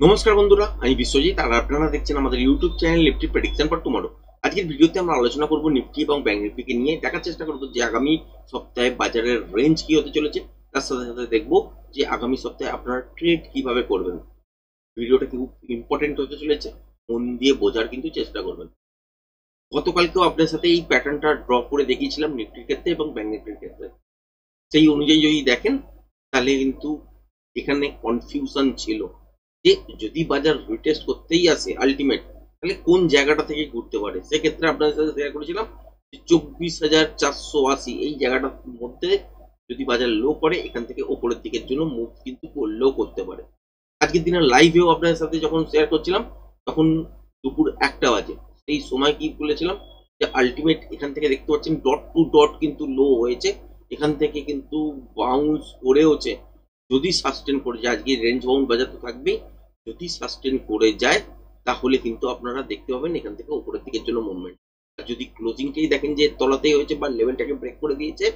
নমস্কার বন্ধুরা, আমি বিশ্বজিৎ আর আপনারা দেখছেন আমাদের YouTube channel Nifty prediction for tomorrow. আজকের ভিডিওতে আমরা আলোচনা করব নিফটি এবং ব্যাংক নিফটিকে নিয়ে। দেখার চেষ্টা করব যে আগামী সপ্তাহে বাজারের রেঞ্জ কি হতে চলেছে, তার সাথে সাথে দেখব যে আগামী সপ্তাহে আপনারা ট্রেড কিভাবে করবেন। ভিডিওটা খুব ইম্পর্টেন্ট হতে চলেছে, মন দিয়ে বোঝার কিন্তু চেষ্টা করবেন। গতকালকেও আপনার সাথে এই প্যাটার্নটা ড্র করে দেখিয়েছিলাম নিফটির ক্ষেত্রে এবং ব্যাংক নিফটির ক্ষেত্রে। সেই অনুযায়ী যদি দেখেন তাহলে কিন্তু এখানে কনফিউশন ছিল যে যদি বাজার রিটেস্ট করতেই আসে আলটিমেট, তাহলে কোন জায়গাটা থেকে ঘুরতে পারে। সেক্ষেত্রে আপনাদের সাথে শেয়ার করেছিলাম যে 24,480 এই জায়গাটার মধ্যে যদি বাজার লো করে, এখান থেকে ওপরের দিকের জন্য মুভ কিন্তু করলেও করতে পারে। আজকের দিনের লাইভেও আপনাদের সাথে যখন শেয়ার করছিলাম তখন দুপুর 1টা বাজে, সেই সময় কি বলেছিলাম যে আলটিমেট এখান থেকে দেখতে পাচ্ছেন ডট টু ডট কিন্তু লো হয়েছে, এখান থেকে কিন্তু বাউন্স করেওছে। যদি সাস্টেন করে যায়, আজকে রেঞ্জ বাউন্ড বাজার তো থাকবেই, যদি সাস্টেন করে যায় তাহলে কিন্তু আপনারা দেখতে পাবেন এখান থেকে উপরের দিকের জন্য মুভমেন্ট। আর যদি ক্লোজিংটাই দেখেন যে তলাতেই হয়েছে বা লেভেলটাকে ব্রেক করে দিয়েছে,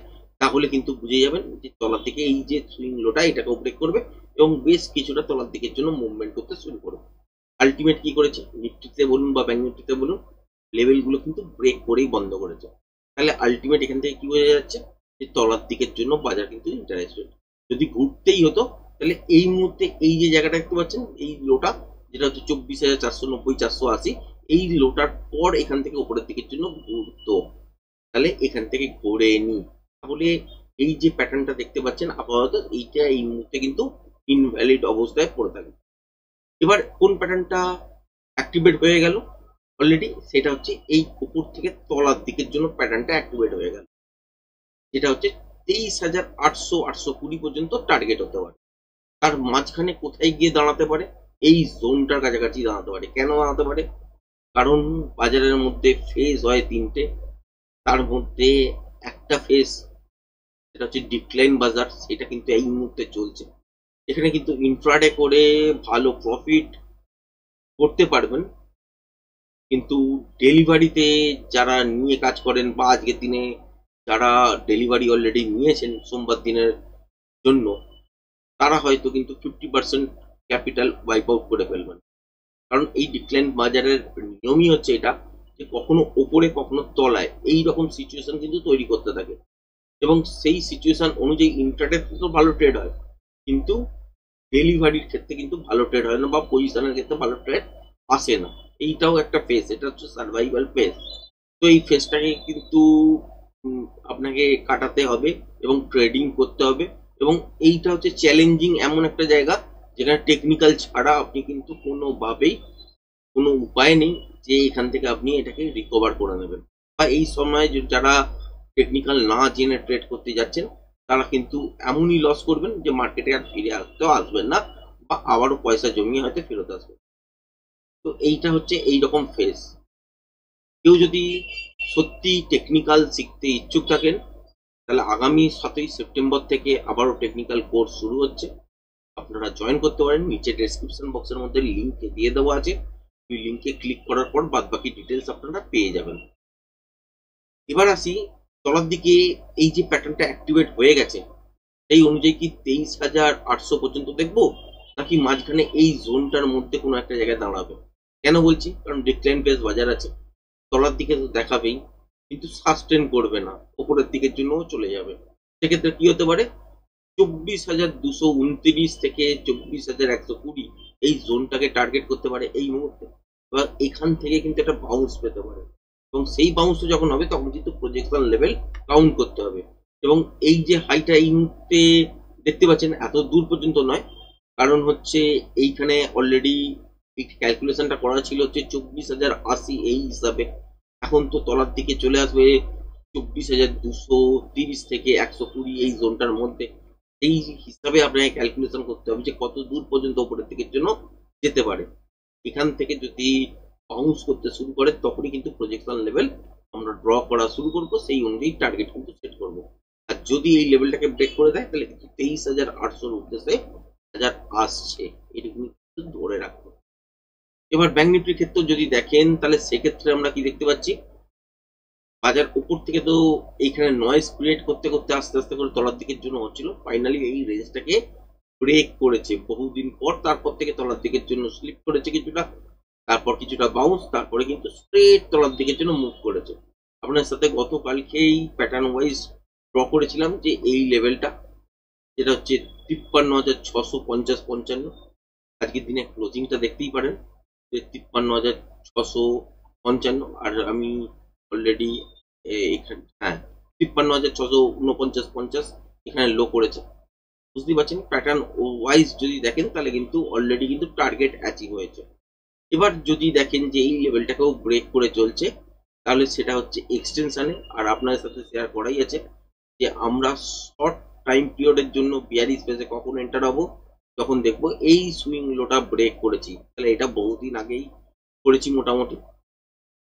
তাহলে কিন্তু বুঝে যাবেন যে তলার দিকে এই যে সুইং লোটা এটাকেও ব্রেক করবে এবং বেশ কিছুটা তলার দিকের জন্য মুভমেন্ট করতে শুরু করবে। আলটিমেট কি করেছে, নিফটিতে বলুন বা ব্যাংক নিফটিতে বলুন, লেভেলগুলো কিন্তু ব্রেক করেই বন্ধ করেছে। তাহলে আলটিমেট এখান থেকে কি বোঝা যাচ্ছে যে তলার দিকের জন্য বাজার কিন্তু ইন্টারেস্টেড। যদি ঘুরতেই হতো তাহলে এই মুহূর্তে এই যে জায়গাটা দেখতে পাচ্ছেন এই লোটা, যেটা হচ্ছে 24,490 480, এই লোটার পর এখান থেকে উপরের দিকের জন্য ঘুরতো, তাহলে এখান থেকে ঘুরে নি। তাহলে এই যে প্যাটার্নটা দেখতে পাচ্ছেন আপাতত এইটা এই মুহূর্তে কিন্তু ইনভ্যালিড অবস্থায় পড়ে থাকে। এবার কোন প্যাটার্নটা অ্যাক্টিভেট হয়ে গেল অলরেডি, সেটা হচ্ছে এই উপর থেকে তলার দিকের জন্য প্যাটার্নটা অ্যাক্টিভেট হয়ে গেল, যেটা হচ্ছে 23,800 820 পর্যন্ত টার্গেট হতে পারে। তার মাঝখানে কোথায় গিয়ে দাঁড়াতে পারে, এই জোনটার কাছাকাছি দাঁড়াতে পারে। কেন দাঁড়াতে পারে? কারণ বাজারের মধ্যে ফেজ হয় তিনটে, তার মধ্যে একটা ফেজ যেটা হচ্ছে ডিক্লাইন বাজার, সেটা কিন্তু এই মুহূর্তে চলছে। এখানে কিন্তু ইন্ট্রাডে করে ভালো প্রফিট করতে পারবেন, কিন্তু ডেলিভারিতে যারা নিয়ে কাজ করেন বা আজকের দিনে যারা ডেলিভারি অলরেডি নিয়েছেন সোমবার দিনের জন্য, তারা হয়তো কিন্তু 50% ক্যাপিটাল ওয়াইপ আউট করে ফেলবেন। কারণ এই ডিক্লাইন বাজারের নিয়মই হচ্ছে এটা যে কখনো ওপরে কখনো তলায় এই রকম সিচুয়েশন কিন্তু তৈরি করতে থাকে, এবং সেই সিচুয়েশন অনুযায়ী ইন্টারডে তো ভালো ট্রেড হয়, কিন্তু ডেলিভারির ক্ষেত্রে কিন্তু ভালো ট্রেড হয় না বা পজিশনের ক্ষেত্রে ভালো ট্রেড আসে না। এইটাও একটা ফেজ, এটা হচ্ছে সার্ভাইভাল ফেজ। তো এই ফেজটাকে কিন্তু আপনাকে কাটাতে হবে এবং ট্রেডিং করতে হবে, এবং এইটা হচ্ছে চ্যালেঞ্জিং এমন একটা জায়গা যেখানে টেকনিক্যাল ছাড়া আপনি কিন্তু কোনোভাবেই কোনো উপায় নেই যে এখান থেকে আপনি এটাকে রিকভার করে নেবেন। বা এই সময় যারা টেকনিক্যাল না জেনে ট্রেড করতে যাচ্ছেন, তারা কিন্তু এমনই লস করবেন যে মার্কেটে আর ফিরে আসতেও আসবেন না, বা আবারও পয়সা জমিয়ে হয়তো ফেরত আসবে। তো এইটা হচ্ছে এইরকম ফেজ। কেউ যদি সত্যি টেকনিক্যাল শিখতে ইচ্ছুক থাকেন, তাহলে আগামী 7ই সেপ্টেম্বর থেকে আবারও টেকনিক্যাল কোর্স শুরু হচ্ছে, আপনারা জয়েন করতে পারেন। নিচে ডেসক্রিপশন বক্সের মধ্যে লিঙ্ক দিয়ে দেওয়া আছে, ওই লিঙ্কে ক্লিক করার পর বাদ বাকি ডিটেলস আপনারা পেয়ে যাবেন। এবার আসি তলার দিকে, এই যে প্যাটার্নটা অ্যাক্টিভেট হয়ে গেছে সেই অনুযায়ী কি 23,800 পর্যন্ত দেখবো, নাকি মাঝখানে এই জোনটার মধ্যে কোনো একটা জায়গায় দাঁড়াবে? কেন বলছি? কারণ ডিক্লাইন ফেজ বাজার আছে, তলার দিকে তো দেখাবেই, কিন্তু সাস্টেন করবে না, উপরের দিকের জন্যও চলে যাবে। সেক্ষেত্রে কি হতে পারে, 24,229 থেকে 24,120 এই জোনটাকে টার্গেট করতে পারে এই মুহূর্তে। এবার এখান থেকে কিন্তু একটা বাউন্স পেতে পারে, এবং সেই বাউন্সটা যখন হবে তখন কিন্তু প্রজেকশন লেভেল কাউন্ট করতে হবে। এবং এই যে হাইটা এই মুহূর্তে দেখতে পাচ্ছেন এত দূর পর্যন্ত নয়, কারণ হচ্ছে এইখানে অলরেডি এই ক্যালকুলেশনটা করা ছিল হচ্ছে 24,080 এই হিসাবে। এখন তো তলার দিকে চলে আসবে 24,230 থেকে 120 এই জোনটার মধ্যে। এই হিসাবে আপনাকে ক্যালকুলেশন করতে হবে যে কত দূর পর্যন্ত উপরের দিকের জন্য যেতে পারে। এখান থেকে যদি বাউন্স করতে শুরু করে তখনই কিন্তু প্রজেকশন লেভেল আমরা ড্র করা শুরু করব, সেই অনুযায়ী টার্গেট কিন্তু সেট করব। আর যদি এই লেভেলটাকে ব্রেক করে দেয় তাহলে কিন্তু 23,800 উদ্দেশ্যে হাজার আসছে, এটুকু কিন্তু ধরে রাখবো। এবার ব্যাংক নিফটির ক্ষেত্রে যদি দেখেন তাহলে সেক্ষেত্রে আমরা কি দেখতে পাচ্ছি, বাজার উপর থেকে তো এইখানে নয়েজ ক্রিয়েট করতে করতে আস্তে আস্তে করে তলার দিকের জন্য হচ্ছিল, ফাইনালি এই রেঞ্জটাকে ব্রেক করেছে বহুদিন পর, তারপর থেকে তলার দিকের জন্য স্লিপ করেছে কিছুটা, তারপর কিছুটা বাউন্স, তারপরে কিন্তু স্ট্রেট তলার দিকের জন্য মুভ করেছে। আপনার সাথে গতকালকেই প্যাটার্ন ওয়াইজ ড্র করেছিলাম যে এই লেভেলটা, যেটা হচ্ছে 53,650-55। আজকের দিনে ক্লোজিংটা দেখতেই পারেন যে 53,655। আর আমি অলরেডি এখানে, হ্যাঁ, 53,649-50 এখানে লো করেছে। বুঝতেই পারছেন প্যাটার্ন ওয়াইজ যদি দেখেন তাহলে কিন্তু অলরেডি কিন্তু টার্গেট অ্যাচিভ হয়েছে। এবার যদি দেখেন যে এই লেভেলটাকেও ব্রেক করে চলছে, তাহলে সেটা হচ্ছে এক্সটেনশনে। আর আপনাদের সাথে শেয়ার করাই আছে যে আমরা শর্ট টাইম পিরিয়ডের জন্য বিয়ারিশ ফেজে কখন এন্টার হবো, যখন দেখবো এই সুইং লোটা ব্রেক করেছি। তাহলে এটা বহুদিন আগেই করেছি মোটামুটি,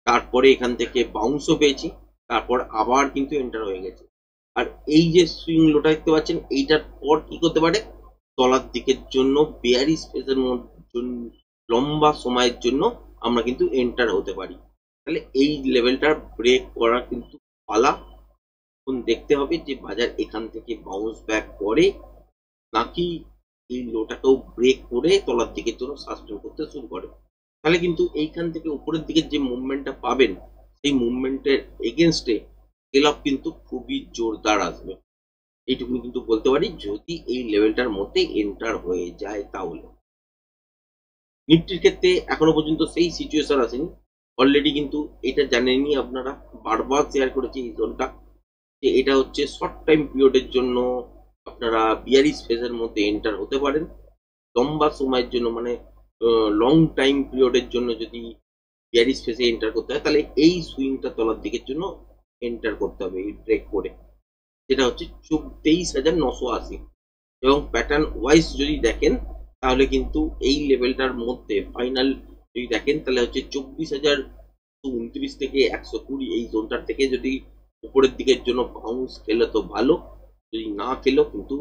তারপরে এখান থেকে বাউন্সও পেয়েছি, তারপর আবার কিন্তু এন্টার হয়ে গেছে। আর এই যে সুইং লোটা দেখতে পাচ্ছেন, এইটার পর কি করতে পারে, তলার দিকের জন্য বিয়ারিশ ফেজের লম্বা সময়ের জন্য আমরা কিন্তু এন্টার হতে পারি। তাহলে এই লেভেলটার ব্রেক করা কিন্তু পালা। এখন দেখতে হবে যে বাজার এখান থেকে বাউন্স ব্যাক করে নাকি এই লোটাকেও ব্রেক করে তলার দিকের জন্য সাস্টেন করতে শুরু করে। তাহলে কিন্তু এইখান থেকে উপরের দিকে যে মুভমেন্টটা পাবেন, সেই মুভমেন্টের এগেনস্টে সেল অফ কিন্তু খুবই জোরদার আসবে, এইটুকুনি কিন্তু বলতে পারি, যদি এই লেভেলটার মধ্যে এন্টার হয়ে যায় তাহলে। নিফটির ক্ষেত্রে এখনো পর্যন্ত সেই সিচুয়েশন আসেনি। অলরেডি কিন্তু এটা জানেনই আপনারা, বারবার শেয়ার করেছি এই জোনটা, যে এটা হচ্ছে শর্ট টাইম পিরিয়ডের জন্য আপনারা বিয়ারিশ ফেজের মধ্যে এন্টার হতে পারেন। লম্বা সময়ের জন্য মানে লং টাইম পিরিয়ডের জন্য যদি বিয়ারিশ ফেজে এন্টার করতে হয়, তাহলে এই সুইংটা তলার দিকের জন্য এন্টার করতে হবে এই ব্রেক করে, যেটা হচ্ছে 23,980। এবং প্যাটার্ন ওয়াইজ যদি দেখেন তাহলে কিন্তু এই লেভেলটার মধ্যে ফাইনাল যদি দেখেন তাহলে হচ্ছে 24,29 থেকে 120, এই জোনটার থেকে যদি উপরের দিকের জন্য বাউন্স খেলে তো ভালো, যদি না খেলেও কিন্তু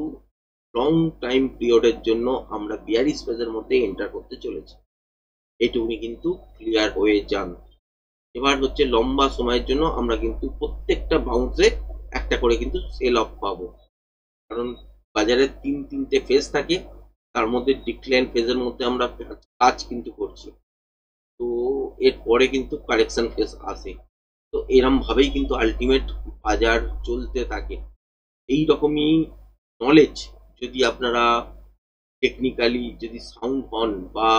লং টাইম পিরিয়ডের জন্য আমরা বিয়ারিশ ফেজের মধ্যে এন্টার করতে চলেছি, এইটুকুনি কিন্তু ক্লিয়ার হয়ে যান। এবার হচ্ছে লম্বা সময়ের জন্য আমরা কিন্তু প্রত্যেকটা বাউন্সে একটা করে কিন্তু সেল অফ পাবো, কারণ বাজারে তিনটে ফেজ থাকে, তার মধ্যে ডিক্লাইন ফেজের মধ্যে আমরা কাজ কিন্তু করছি, তো এরপরে কিন্তু কারেকশন ফেজ আসে। তো এরম ভাবেই কিন্তু আলটিমেট বাজার চলতে থাকে। এই রকমই নলেজ যদি আপনারা টেকনিক্যালি যদি সাউন্ড হন, বা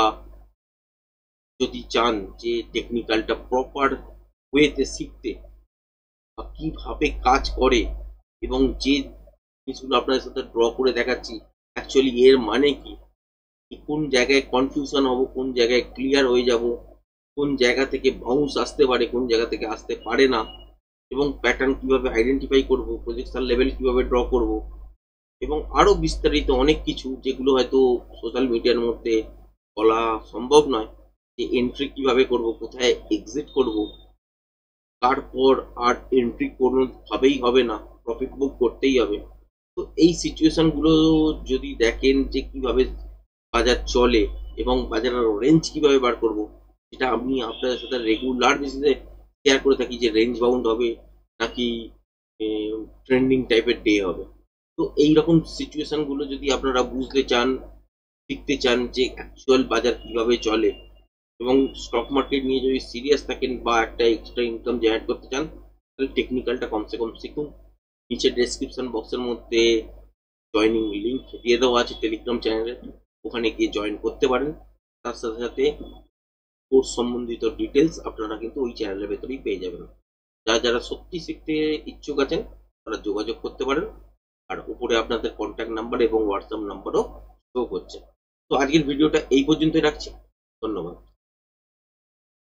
যদি চান যে টেকনিক্যালটা প্রপার ওয়েতে শিখতে, বা কিভাবে কাজ করে, এবং যে জিনিসগুলো আপনাদের সাথে ড্র করে দেখাচ্ছি অ্যাকচুয়ালি এর মানে কি, কোন জায়গায় কনফিউশন হব, কোন জায়গায় ক্লিয়ার হয়ে যাব, কোন জায়গা থেকে বাউন্স আসতে পারে, কোন জায়গা থেকে আসতে পারে না, এবং প্যাটার্ন কিভাবে আইডেন্টিফাই করব, প্রজেকশন লেভেল কিভাবে ড্র করব, এবং আরো বিস্তারিত অনেক কিছু যেগুলো হয়তো সোশ্যাল মিডিয়ার মধ্যে বলা সম্ভব নয়, যে এন্ট্রি কিভাবে করব, কোথায় এক্সিট করব, তারপর আর এন্ট্রি কোনোভাবেই হবে না, প্রফিট বুক করতেই হবে। তো এই সিচুয়েশন গুলো যদি দেখেন যে কিভাবে বাজার চলে এবং বাজারের রেঞ্জ কিভাবে বার করব, সেটা আমি আপনাদের সাথে রেগুলার বেসিসে শেয়ার করে থাকি, যে রেঞ্জ বাউন্ড হবে নাকি ট্রেন্ডিং টাইপের ডে হবে। তো এইরকম সিচুয়েশন গুলো যদি আপনারা বুঝতে চান, শিখতে চান যে অ্যাকচুয়াল বাজার কিভাবে চলে, এবং স্টক মার্কেট নিয়ে যদি সিরিয়াস থাকেন বা একটা এক্সট্রা ইনকাম জেনারেট করতে চান, তাহলে টেকনিক্যালটা কমসে কম শিখুন। নিচে ডেসক্রিপশন বক্সের মধ্যে জয়নিং লিঙ্ক দিয়ে দেওয়া আছে টেলিগ্রাম চ্যানেলে, ওখানে গিয়ে জয়েন করতে পারেন। তার সাথে সাথে কোর্স সম্বন্ধিত ডিটেলস আপনারা কিন্তু ওই চ্যানেলের ভেতরেই পেয়ে যাবেন। যারা সত্যি শিখতে ইচ্ছুক আছেন তারা যোগাযোগ করতে পারেন, আর উপরে আপনাদের কন্ট্যাক্ট নাম্বার এবং হোয়াটসঅ্যাপ নাম্বারও শো করছে। তো আজকের ভিডিওটা এই পর্যন্তই রাখছি, ধন্যবাদ।